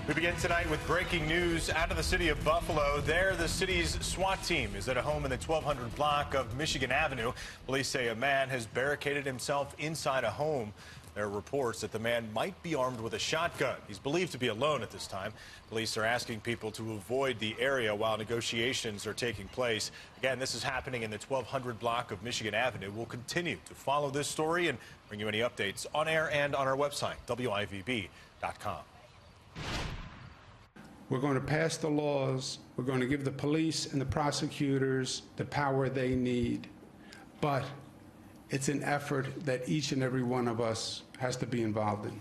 We begin tonight with breaking news out of the city of Buffalo. There, the city's SWAT team is at a home in the 1200 block of Michigan Avenue. Police say a man has barricaded himself inside a home. There are reports that the man might be armed with a shotgun. He's believed to be alone at this time. Police are asking people to avoid the area while negotiations are taking place. Again, this is happening in the 1200 block of Michigan Avenue. We'll continue to follow this story and bring you any updates on air and on our website, WIVB.com. We're going to pass the laws. We're going to give the police and the prosecutors the power they need. But it's an effort that each and every one of us has to be involved in.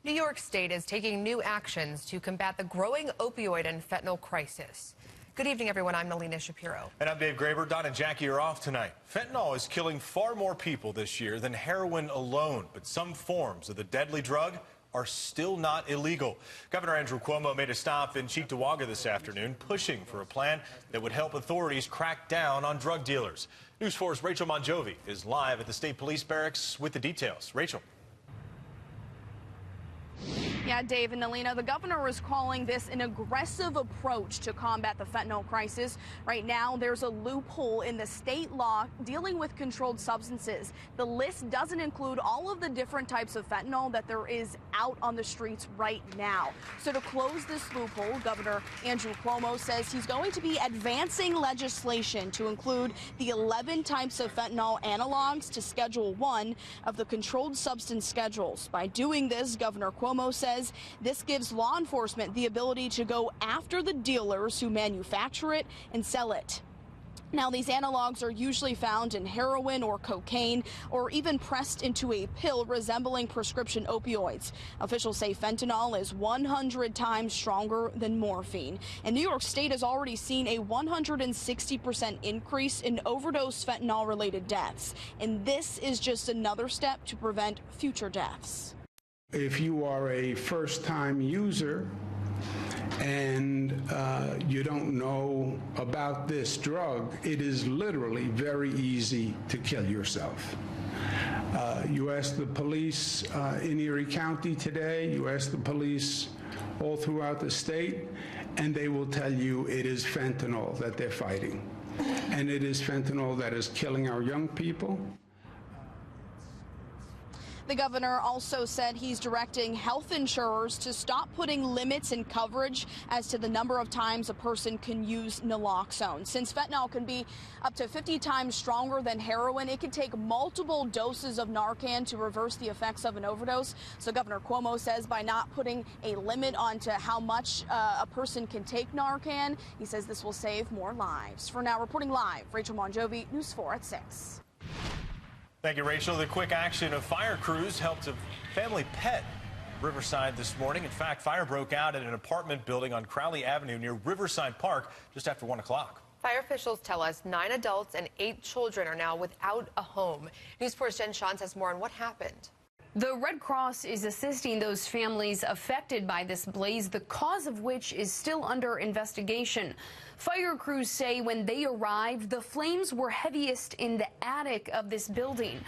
New York State is taking new actions to combat the growing opioid and fentanyl crisis. Good evening, everyone. I'm Melina Shapiro. And I'm Dave Graber. Don and Jackie are off tonight. Fentanyl is killing far more people this year than heroin alone. But some forms of the deadly drug are still not illegal. Governor Andrew Cuomo made a stop in Cheektowaga this afternoon, pushing for a plan that would help authorities crack down on drug dealers. News 4's Rachel Monjovi is live at the State Police Barracks with the details. Rachel. Yeah, Dave and Alina, the governor is calling this an aggressive approach to combat the fentanyl crisis. Right now, there's a loophole in the state law dealing with controlled substances. The list doesn't include all of the different types of fentanyl that there is out on the streets right now. So to close this loophole, Governor Andrew Cuomo says he's going to be advancing legislation to include the 11 types of fentanyl analogs to Schedule 1 of the controlled substance schedules. By doing this, Governor Cuomo says this gives law enforcement the ability to go after the dealers who manufacture it and sell it. Now, these analogs are usually found in heroin or cocaine or even pressed into a pill resembling prescription opioids. Officials say fentanyl is 100 times stronger than morphine. And New York State has already seen a 160% increase in overdose fentanyl-related deaths. And this is just another step to prevent future deaths. If you are a first-time user and you don't know about this drug, it is literally very easy to kill yourself. You ask the police in Erie County today, you ask the police all throughout the state, and they will tell you it is fentanyl that they're fighting. And it is fentanyl that is killing our young people. The governor also said he's directing health insurers to stop putting limits in coverage as to the number of times a person can use naloxone. Since fentanyl can be up to 50 times stronger than heroin, it can take multiple doses of Narcan to reverse the effects of an overdose. So Governor Cuomo says by not putting a limit onto how much a person can take Narcan, he says this will save more lives. For now, reporting live, Rachel Monjovi, News 4 at 6. Thank you, Rachel. The quick action of fire crews helped a family pet Riverside this morning. In fact, fire broke out at an apartment building on Crowley Avenue near Riverside Park just after 1 o'clock. Fire officials tell us 9 adults and 8 children are now without a home. News 4's Jen Sean has more on what happened. The Red Cross is assisting those families affected by this blaze, the cause of which is still under investigation. Fire crews say when they arrived, the flames were heaviest in the attic of this building.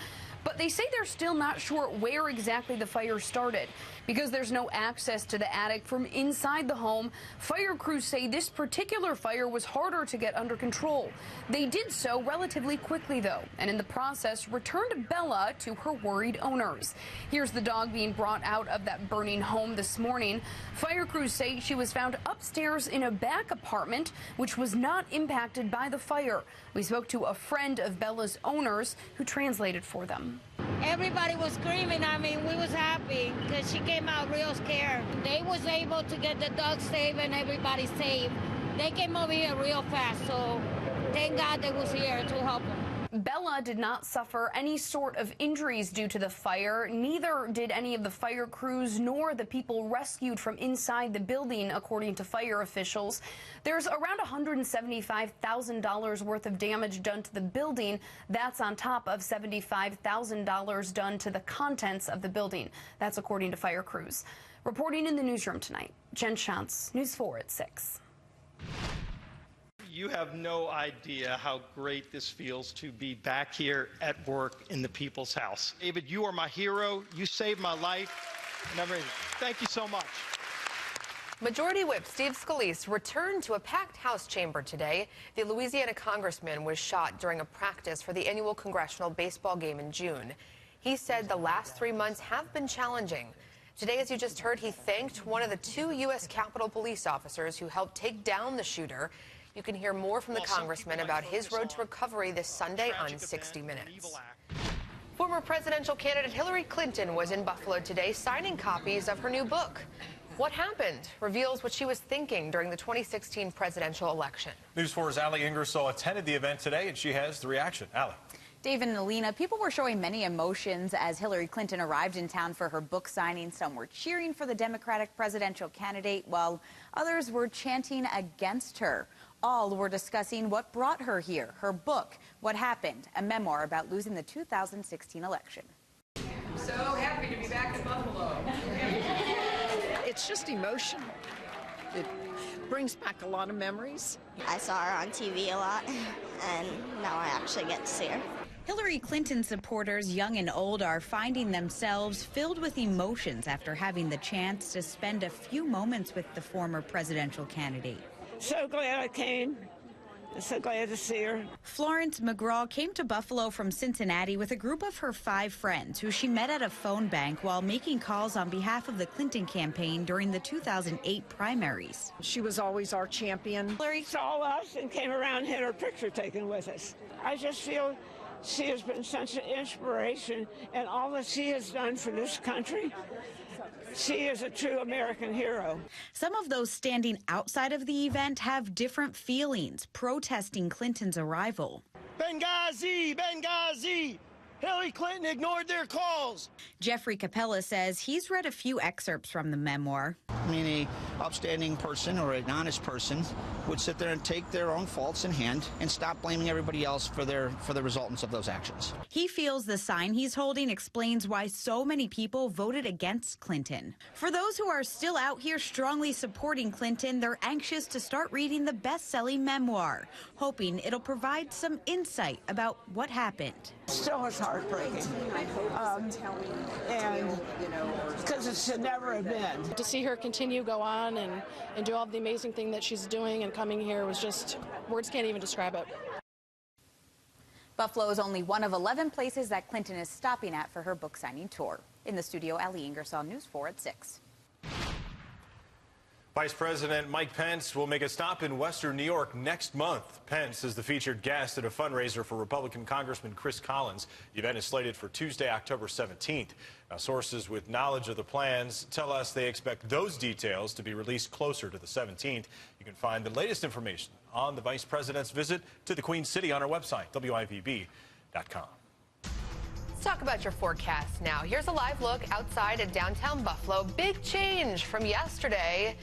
But they say they're still not sure where exactly the fire started. Because there's no access to the attic from inside the home, fire crews say this particular fire was harder to get under control. They did so relatively quickly, though, and in the process returned Bella to her worried owners. Here's the dog being brought out of that burning home this morning. Fire crews say she was found upstairs in a back apartment, which was not impacted by the fire. We spoke to a friend of Bella's owners who translated for them. Everybody was screaming. I mean, we was happy because she came out real scared. They was able to get the dog safe and everybody safe. They came over here real fast, so thank God they was here to help them. Bella did not suffer any sort of injuries due to the fire. Neither did any of the fire crews nor the people rescued from inside the building, according to fire officials. There's around $175,000 worth of damage done to the building. That's on top of $75,000 done to the contents of the building. That's according to fire crews. Reporting in the newsroom tonight, Jen Shantz, News 4 at 6. You have no idea how great this feels to be back here at work in the people's house. David, you are my hero. You saved my life and everything. Thank you so much. Majority Whip Steve Scalise returned to a packed House chamber today. The Louisiana congressman was shot during a practice for the annual congressional baseball game in June. He said the last 3 months have been challenging. Today, as you just heard, he thanked one of the 2 U.S. Capitol police officers who helped take down the shooter. You can hear more from the congressman about his road to recovery this Sunday on 60 Minutes. Former presidential candidate Hillary Clinton was in Buffalo today signing copies of her new book. What Happened reveals what she was thinking during the 2016 presidential election. News 4's Ali Ingersoll attended the event today, and she has the reaction. Ali. Dave and Alina, people were showing many emotions as Hillary Clinton arrived in town for her book signing. Some were cheering for the Democratic presidential candidate, while others were chanting against her. All were discussing what brought her here, her book, What Happened, a memoir about losing the 2016 election. I'm so happy to be back in Buffalo. It's just emotional. It brings back a lot of memories. I saw her on TV a lot, and now I actually get to see her. Hillary Clinton supporters, young and old, are finding themselves filled with emotions after having the chance to spend a few moments with the former presidential candidate. So glad I came. I'm so glad to see her. Florence McGraw came to Buffalo from Cincinnati with a group of her 5 friends who she met at a phone bank while making calls on behalf of the Clinton campaign during the 2008 primaries. She was always our champion. Hillary saw us and came around and had her picture taken with us. I just feel she has been such an inspiration, and all that she has done for this country. She is a true American hero. Some of those standing outside of the event have different feelings, protesting Clinton's arrival. Benghazi, Benghazi! Hillary Clinton ignored their calls. Jeffrey Capella says he's read a few excerpts from the memoir. I mean, an upstanding person or an honest person would sit there and take their own faults in hand and stop blaming everybody else for the resultants of those actions. He feels the sign he's holding explains why so many people voted against Clinton. For those who are still out here strongly supporting Clinton, they're anxious to start reading the best-selling memoir, hoping it'll provide some insight about what happened. Still is heartbreaking. And because it should never have been. To see her continue, go on, and do all the amazing thing that she's doing and coming here was just, words can't even describe it. Buffalo is only one of 11 places that Clinton is stopping at for her book signing tour. In the studio, Ali Ingersoll, News 4 at 6. Vice President Mike Pence will make a stop in Western New York next month. Pence is the featured guest at a fundraiser for Republican Congressman Chris Collins. The event is slated for Tuesday, October 17th. Now, sources with knowledge of the plans tell us they expect those details to be released closer to the 17th. You can find the latest information on the Vice President's visit to the Queen City on our website, WIVB.com. Let's talk about your forecast now. Here's a live look outside at downtown Buffalo. Big change from yesterday.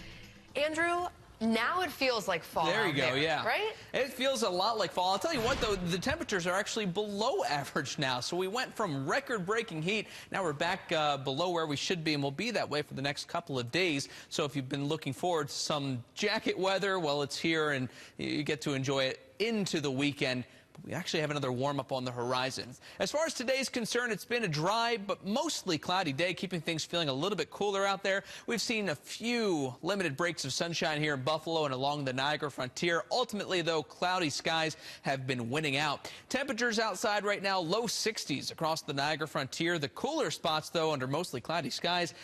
Andrew, now it feels like fall. There you go, yeah. Right? It feels a lot like fall. I'll tell you what, though, the temperatures are actually below average now. So we went from record-breaking heat. Now we're back below where we should be, and we'll be that way for the next couple of days. So if you've been looking forward to some jacket weather, well, it's here, and you get to enjoy it into the weekend. We actually have another warm-up on the horizon. As far as today's concerned, it's been a dry but mostly cloudy day, keeping things feeling a little bit cooler out there. We've seen a few limited breaks of sunshine here in Buffalo and along the Niagara frontier. Ultimately, though, cloudy skies have been winning out. Temperatures outside right now, low 60s across the Niagara frontier. The cooler spots, though, under mostly cloudy skies,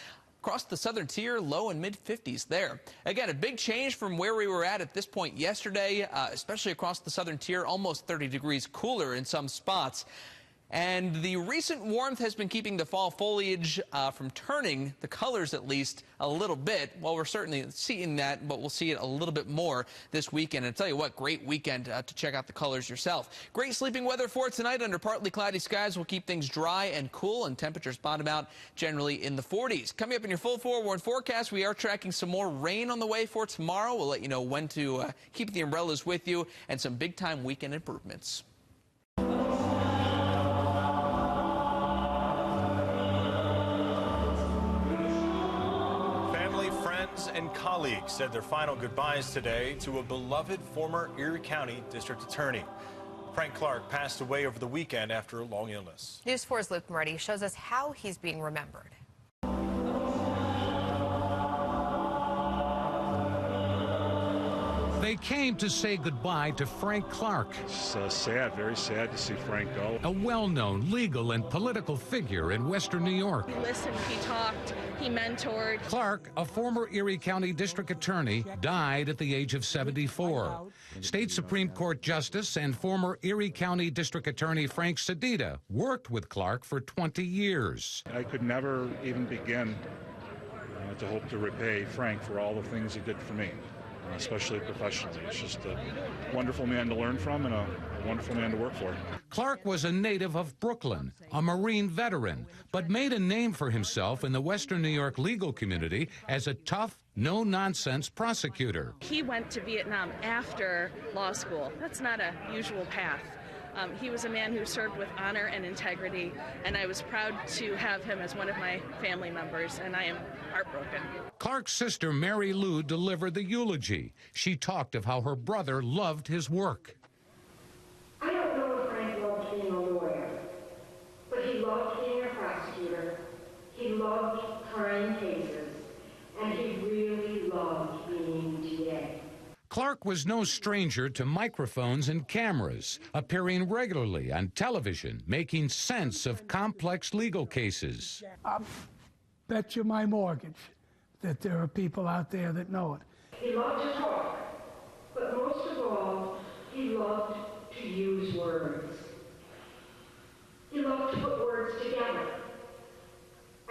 across the southern tier, low and mid-50s there. Again, a big change from where we were at this point yesterday, especially across the southern tier, almost 30 degrees cooler in some spots. And the recent warmth has been keeping the fall foliage from turning, the colors at least, a little bit. Well, we're certainly seeing that, but we'll see it a little bit more this weekend. And I'll tell you what, great weekend to check out the colors yourself. Great sleeping weather for tonight under partly cloudy skies. Will keep things dry and cool, and temperatures bottom out generally in the 40s. Coming up in your full forewarned forecast, we are tracking some more rain on the way for tomorrow. We'll let you know when to keep the umbrellas with you, and some big-time weekend improvements. And colleagues said their final goodbyes today to a beloved former Erie County District Attorney. Frank Clark passed away over the weekend after a long illness. News 4's Luke Moretti shows us how he's being remembered. They came to say goodbye to Frank Clark. It's sad, very sad to see Frank go. A well-known legal and political figure in Western New York. He listened, he talked, he mentored. Clark, a former Erie County District Attorney, died at the age of 74. State Supreme Court Justice and former Erie County District Attorney Frank Sedita worked with Clark for 20 years. I could never even begin to hope to repay Frank for all the things he did for me, especially professionally. It's just a wonderful man to learn from and a wonderful man to work for. Clark was a native of Brooklyn, a Marine veteran, but made a name for himself in the Western New York legal community as a tough, no-nonsense prosecutor. He went to Vietnam after law school. That's not a usual path. He was a man who served with honor and integrity, and I was proud to have him as one of my family members, and I am heartbroken. Clark's sister, Mary Lou, delivered the eulogy. She talked of how her brother loved his work. I don't know if Frank loved being a lawyer, but he loved being a prosecutor. He loved trying cases, and he really loved being DA. Clark was no stranger to microphones and cameras, appearing regularly on television, making sense of complex legal cases. I'll bet you my mortgage that there are people out there that know it. He loved to talk, but most of all, he loved to use words. He loved to put words together.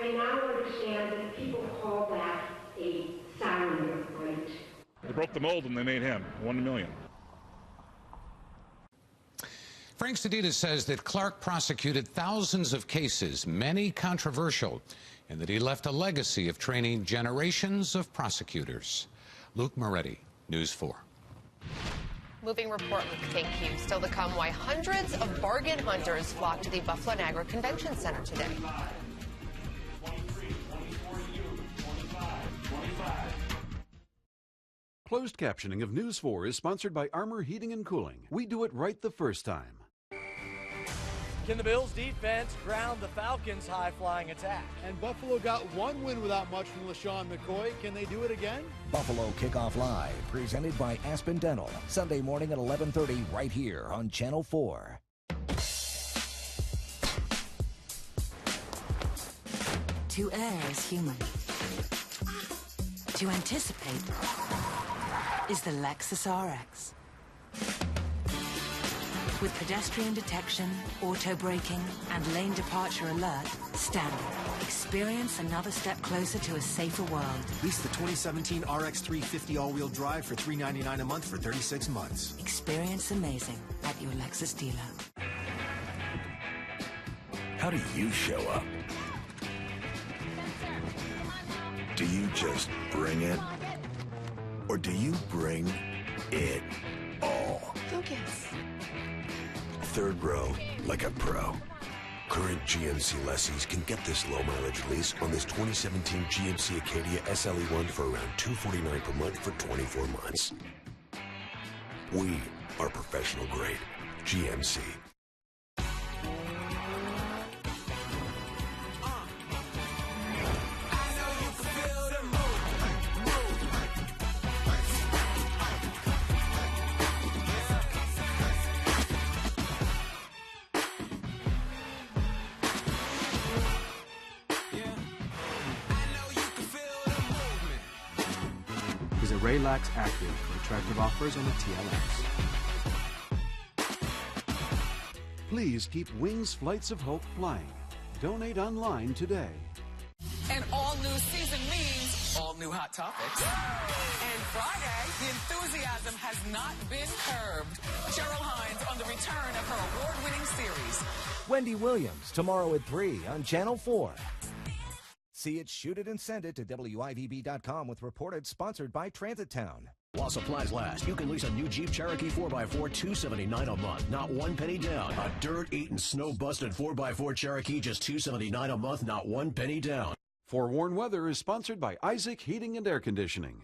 I now understand that people call that a sound bite. They broke the mold and they made him 1 million. Frank Sedita says that Clark prosecuted thousands of cases, many controversial, and that he left a legacy of training generations of prosecutors. Luke Moretti, News 4. Moving report, Luke, thank you. Still to come, why hundreds of bargain hunters flocked to the Buffalo Niagara Convention Center today. Closed captioning of News 4 is sponsored by Armor Heating and Cooling. We do it right the first time. Can the Bills' defense ground the Falcons' high-flying attack? And Buffalo got one win without much from LaShawn McCoy. Can they do it again? Buffalo Kickoff Live, presented by Aspen Dental. Sunday morning at 11:30 right here on Channel 4. To err is human. To anticipate is the Lexus RX. With pedestrian detection, auto braking, and lane departure alert standard, experience another step closer to a safer world. Lease the 2017 RX 350 all-wheel drive for $399 a month for 36 months. Experience amazing at your Lexus dealer. How do you show up? Do you just bring it? Or do you bring it all? Focus. Third row, like a pro. Current GMC lessees can get this low mileage lease on this 2017 GMC Acadia SLE1 for around $249 per month for 24 months. We are professional grade. GMC. Is a Relax Active for attractive offers on the TLX. Please keep Wings Flights of Hope flying. Donate online today. An all-new season means all new hot topics. And Friday, the enthusiasm has not been curbed. Cheryl Hines on the return of her award-winning series. Wendy Williams, tomorrow at 3 on Channel 4. See it, shoot it, and send it to WIVB.com with Reported, sponsored by Transit Town. While supplies last, you can lease a new Jeep Cherokee 4x4 $279 a month, not one penny down. A dirt-eaten, snow-busted 4x4 Cherokee, just $279 a month, not one penny down. Forewarned Weather is sponsored by Isaac Heating and Air Conditioning.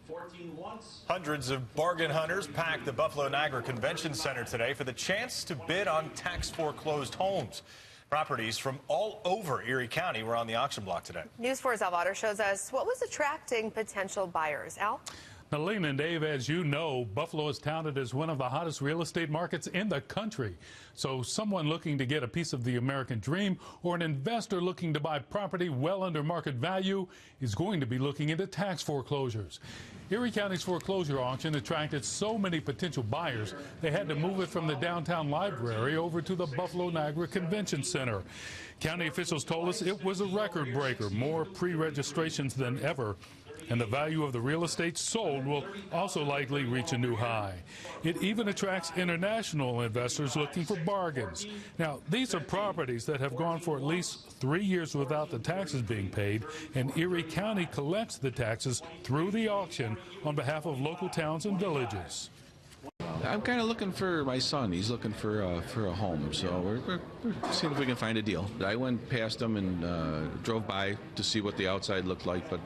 14 once. Hundreds of bargain hunters packed the Buffalo Niagara Convention Center today for the chance to bid on tax foreclosed homes. Properties from all over Erie County were on the auction block today. News 4's Al Vaughter shows us what was attracting potential buyers. Al? Now, Lane and Dave, as you know, Buffalo is touted as one of the hottest real estate markets in the country. So someone looking to get a piece of the American dream or an investor looking to buy property well under market value is going to be looking into tax foreclosures. Erie County's foreclosure auction attracted so many potential buyers, they had to move it from the downtown library over to the Buffalo Niagara Convention Center. County officials told us it was a record breaker, more pre-registrations than ever. And the value of the real estate sold will also likely reach a new high. It even attracts international investors looking for bargains. Now, these are properties that have gone for at least 3 years without the taxes being paid, and Erie County collects the taxes through the auction on behalf of local towns and villages. I'm kind of looking for my son. He's looking for a home, so we're seeing if we can find a deal. I went past him and drove by to see what the outside looked like, but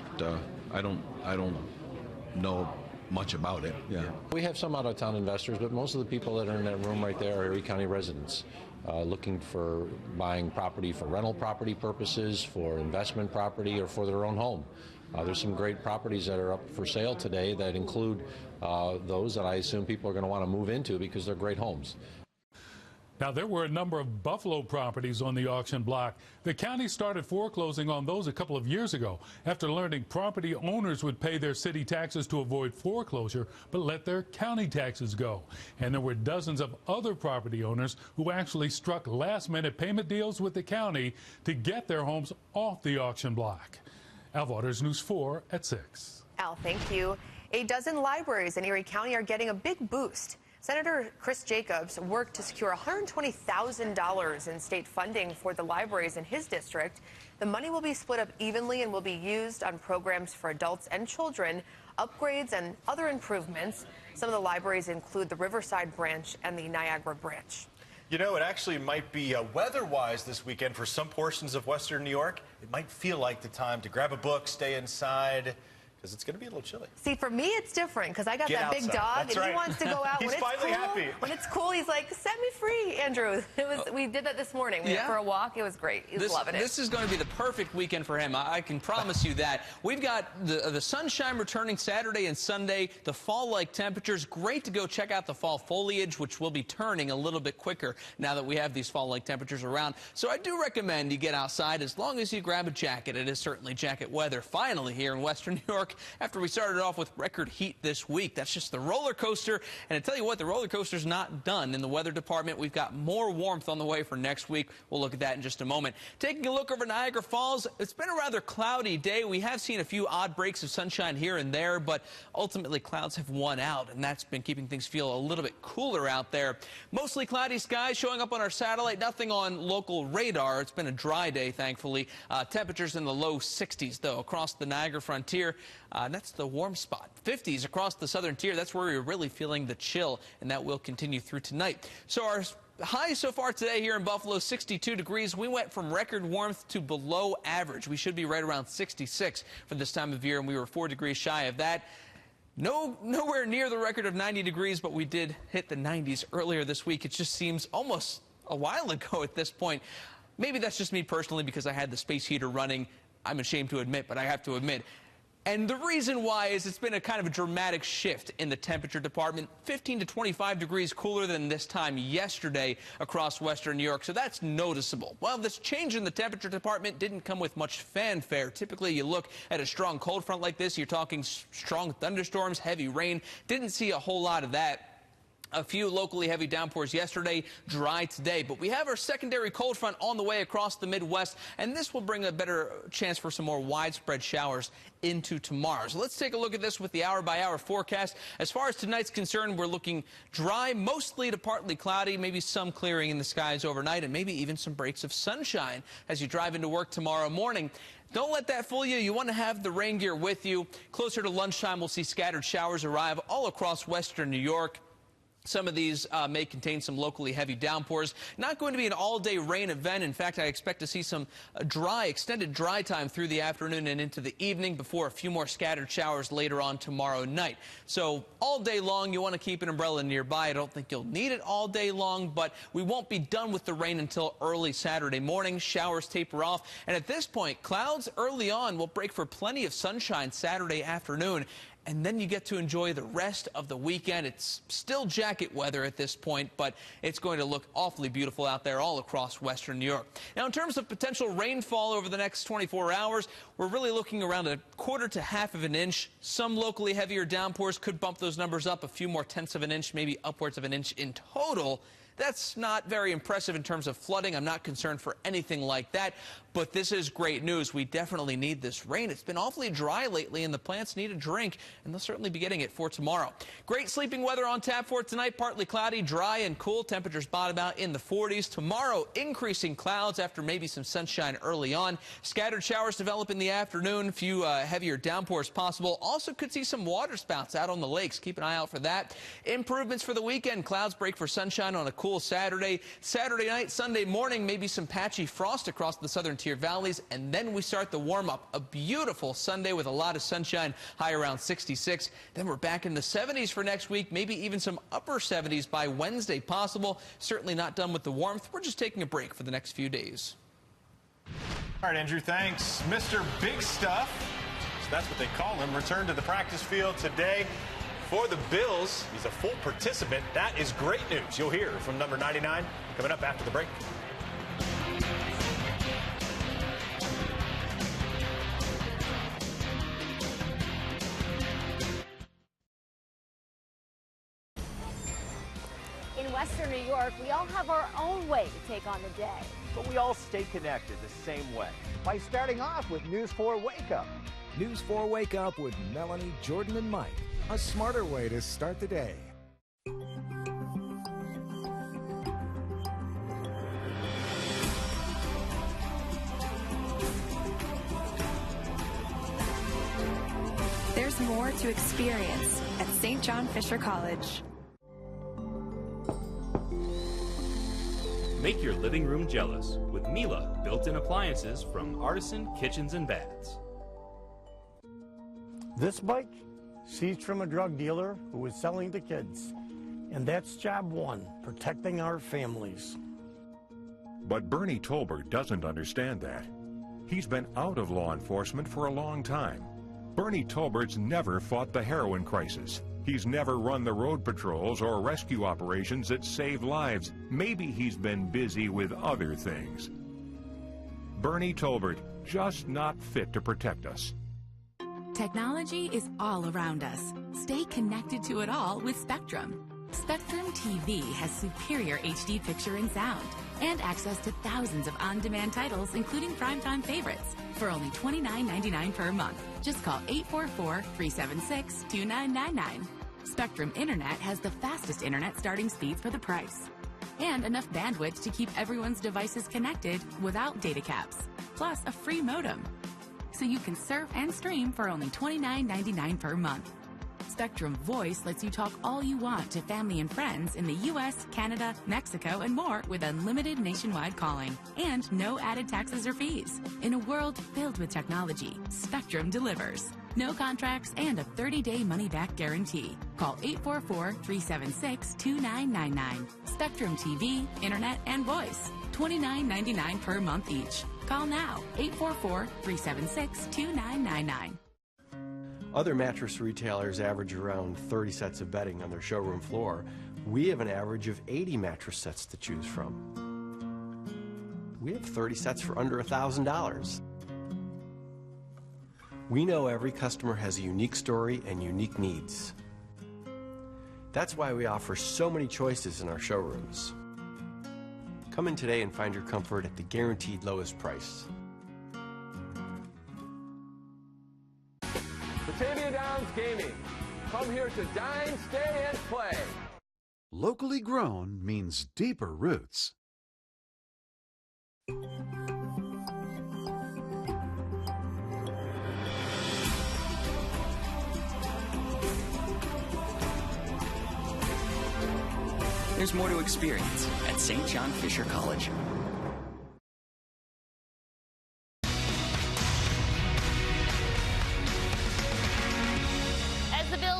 I don't know much about it. Yeah. We have some out-of-town investors, but most of the people that are in that room right there are Erie County residents looking for buying property for rental property purposes, for investment property, or for their own home. There's some great properties that are up for sale today that include those that I assume people are going to want to move into because they're great homes. Now, there were a number of Buffalo properties on the auction block. The county started foreclosing on those a couple of years ago after learning property owners would pay their city taxes to avoid foreclosure but let their county taxes go. And there were dozens of other property owners who actually struck last-minute payment deals with the county to get their homes off the auction block. Al Vaughter, News 4 at 6. Al, thank you. A dozen libraries in Erie County are getting a big boost. Senator Chris Jacobs worked to secure $120,000 in state funding for the libraries in his district. The money will be split up evenly and will be used on programs for adults and children, upgrades, and other improvements. Some of the libraries include the Riverside branch and the Niagara branch. You know, it actually might be weather-wise this weekend for some portions of western New York. It might feel like the time to grab a book, stay inside, because it's going to be a little chilly. See, for me, it's different because I got Get that outside. big dog, That's and right. he wants to go out He's when it's finally cool. happy. When it's cool, he's like, set me free, Andrew. We did that this morning. We went for a walk. It was great. He's loving it. This is going to be the perfect weekend for him. I can promise you that. We've got the sunshine returning Saturday and Sunday, the fall-like temperatures. Great to go check out the fall foliage, which will be turning a little bit quicker now that we have these fall-like temperatures around. So I do recommend you get outside as long as you grab a jacket. It is certainly jacket weather finally here in western New York after we started off with record heat this week. That's just the roller coaster. And I tell you what, the roller coaster's not done in the weather department. We've got more warmth on the way for next week. We'll look at that in just a moment. Taking a look over Niagara Falls, it's been a rather cloudy day. We have seen a few odd breaks of sunshine here and there, but ultimately clouds have won out, and that's been keeping things feel a little bit cooler out there. Mostly cloudy skies showing up on our satellite. Nothing on local radar. It's been a dry day, thankfully. Temperatures in the low 60s, though, across the Niagara frontier. That's the warm spot. 50s across the southern tier. That's where we're really feeling the chill, and that will continue through tonight. So our high so far today here in Buffalo, 62 degrees. We went from record warmth to below average. We should be right around 66 for this time of year, and we were 4 degrees shy of that. Nowhere near the record of 90 degrees, but we did hit the 90s earlier this week. It just seems almost a while ago at this point. Maybe that's just me personally because I had the space heater running. I'm ashamed to admit, but I have to admit. And the reason why is it's been a kind of a dramatic shift in the temperature department. 15 to 25 degrees cooler than this time yesterday across western New York. So that's noticeable. Well, this change in the temperature department didn't come with much fanfare. Typically, you look at a strong cold front like this, you're talking strong thunderstorms, heavy rain. Didn't see a whole lot of that. A few locally heavy downpours yesterday, dry today. But we have our secondary cold front on the way across the Midwest, and this will bring a better chance for some more widespread showers into tomorrow. So let's take a look at this with the hour-by-hour forecast. As far as tonight's concerned, we're looking dry, mostly to partly cloudy, maybe some clearing in the skies overnight, and maybe even some breaks of sunshine as you drive into work tomorrow morning. Don't let that fool you. You want to have the rain gear with you. Closer to lunchtime, we'll see scattered showers arrive all across western New York. Some of these may contain some locally heavy downpours. Not going to be an all-day rain event. In fact, I expect to see some extended dry time through the afternoon and into the evening before a few more scattered showers later on tomorrow night. So all day long, you want to keep an umbrella nearby. I don't think you'll need it all day long, but we won't be done with the rain until early Saturday morning. Showers taper off. And at this point, clouds early on will break for plenty of sunshine Saturday afternoon. And then you get to enjoy the rest of the weekend. It's still jacket weather at this point, but it's going to look awfully beautiful out there all across western New York. Now, in terms of potential rainfall over the next 24 hours, we're really looking around a quarter to half of an inch. Some locally heavier downpours could bump those numbers up a few more tenths of an inch, maybe upwards of an inch in total. That's not very impressive in terms of flooding. I'm not concerned for anything like that, but this is great news. We definitely need this rain. It's been awfully dry lately, and the plants need a drink, and they'll certainly be getting it for tomorrow. Great sleeping weather on tap for tonight. Partly cloudy, dry, and cool. Temperatures bottom out in the 40s. Tomorrow, increasing clouds after maybe some sunshine early on. Scattered showers develop in the afternoon. A few heavier downpours possible. Also could see some water spouts out on the lakes. Keep an eye out for that. Improvements for the weekend. Clouds break for sunshine on a cool Saturday. Saturday night, Sunday morning, maybe some patchy frost across the southern tier valleys, and then we start the warm-up. A beautiful Sunday with a lot of sunshine, high around 66. Then we're back in the 70s for next week, maybe even some upper 70s by Wednesday possible. Certainly not done with the warmth. We're just taking a break for the next few days. All right, Andrew, thanks. Mr. Big Stuff, so that's what they call him, returned to the practice field today. For the Bills, he's a full participant. That is great news. You'll hear from number 99 coming up after the break. In Western New York, we all have our own way to take on the day. But we all stay connected the same way by starting off with News 4 Wake Up. News 4 Wake Up with Melanie, Jordan, and Mike. A smarter way to start the day. There's more to experience at St. John Fisher College. Make your living room jealous with Miele built-in appliances from Artisan Kitchens and Baths. This bike seized from a drug dealer who was selling to kids. And that's job one, protecting our families. But Bernie Tolbert doesn't understand that. He's been out of law enforcement for a long time. Bernie Tolbert's never fought the heroin crisis. He's never run the road patrols or rescue operations that save lives. Maybe he's been busy with other things. Bernie Tolbert, just not fit to protect us. Technology is all around us. Stay connected to it all with Spectrum. Spectrum TV has superior HD picture and sound and access to thousands of on-demand titles, including primetime favorites, for only $29.99 per month. Just call 844-376-2999. Spectrum Internet has the fastest internet starting speeds for the price and enough bandwidth to keep everyone's devices connected without data caps, plus a free modem. So you can surf and stream for only $29.99 per month. Spectrum Voice lets you talk all you want to family and friends in the U.S., Canada, Mexico, and more with unlimited nationwide calling and no added taxes or fees. In a world filled with technology, Spectrum delivers. No contracts and a 30-day money-back guarantee. Call 844-376-2999. Spectrum TV, Internet, and Voice. $29.99 per month each. Call now, 844-376-2999. Other mattress retailers average around 30 sets of bedding on their showroom floor. We have an average of 80 mattress sets to choose from. We have 30 sets for under $1,000. We know every customer has a unique story and unique needs. That's why we offer so many choices in our showrooms. Come in today and find your comfort at the guaranteed lowest price. Batavia Downs Gaming. Come here to dine, stay, and play. Locally grown means deeper roots. There's more to experience at St. John Fisher College.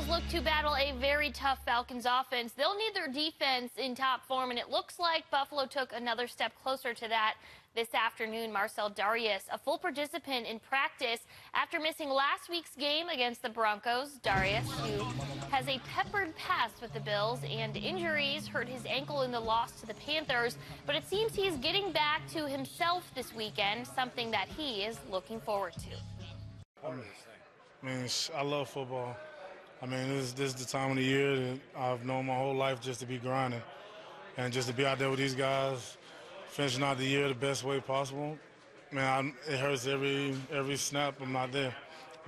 Look to battle a very tough Falcons offense. They'll need their defense in top form, and it looks like Buffalo took another step closer to that this afternoon. Marcel Darius, a full participant in practice after missing last week's game against the Broncos. Darius, who has a peppered past with the Bills, and injuries hurt his ankle in the loss to the Panthers, but it seems he's getting back to himself this weekend, something that he is looking forward to. I love football. This is the time of the year that I've known my whole life just to be grinding and just to be out there with these guys, finishing out the year the best way possible. It hurts every snap I'm not there.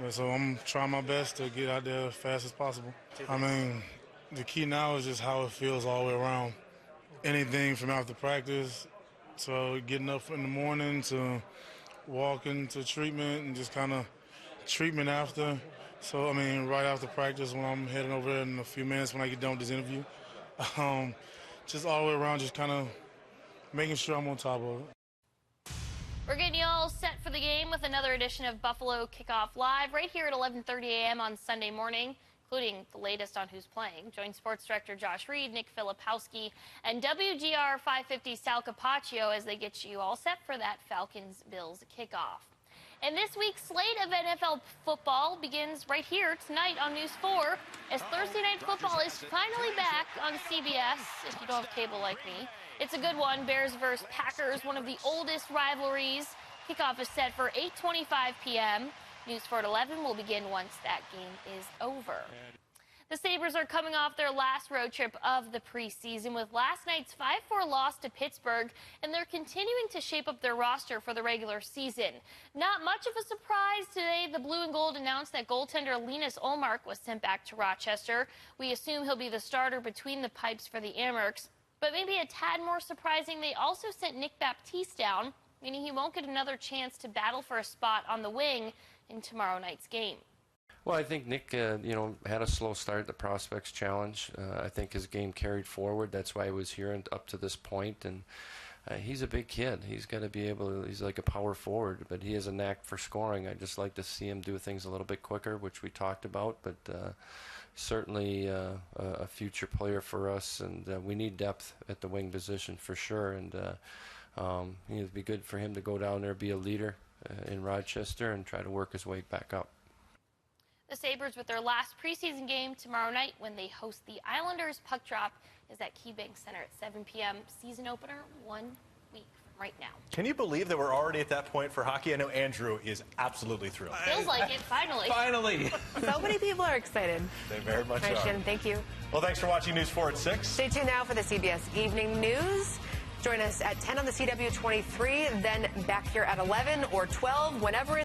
So I'm trying my best to get out there as fast as possible. The key now is just how it feels all the way around. Anything from after practice to getting up in the morning to walking to treatment and just kind of treatment after. So, right after practice when I'm heading over there in a few minutes when I get done with this interview, just all the way around, just kind of making sure I'm on top of it. We're getting you all set for the game with another edition of Buffalo Kickoff Live right here at 11:30 a.m. on Sunday morning, including the latest on who's playing. Join Sports Director Josh Reed, Nick Filipowski, and WGR 550 Sal Capaccio as they get you all set for that Falcons-Bills kickoff. And this week's slate of NFL football begins right here tonight on News 4 as Thursday Night Football is finally back on CBS, if you don't have cable like me. It's a good one, Bears versus Packers, one of the oldest rivalries. Kickoff is set for 8:25 p.m. News 4 at 11 will begin once that game is over. The Sabres are coming off their last road trip of the preseason with last night's 5-4 loss to Pittsburgh, and they're continuing to shape up their roster for the regular season. Not much of a surprise today, the Blue and Gold announced that goaltender Linus Ullmark was sent back to Rochester. We assume he'll be the starter between the pipes for the Amerks. But maybe a tad more surprising, they also sent Nick Baptiste down, meaning he won't get another chance to battle for a spot on the wing in tomorrow night's game. Well, I think Nick, had a slow start at the Prospects Challenge. I think his game carried forward. That's why he was here and up to this point. And he's a big kid. He's got to be he's like a power forward, but he has a knack for scoring. I just like to see him do things a little bit quicker, which we talked about. But certainly a future player for us, and we need depth at the wing position for sure. And it'd be good for him to go down there, be a leader in Rochester, and try to work his way back up. The Sabres with their last preseason game tomorrow night when they host the Islanders. Puck drop is at KeyBank Center at 7 p.m. Season opener 1 week from right now. Can you believe that we're already at that point for hockey? I know Andrew is absolutely thrilled. Feels like it, finally. Finally. So many people are excited. They very much are. Shannon, thank you. Well, thanks for watching News 4 at 6. Stay tuned now for the CBS Evening News. Join us at 10 on the CW23, then back here at 11 or 12, whenever it's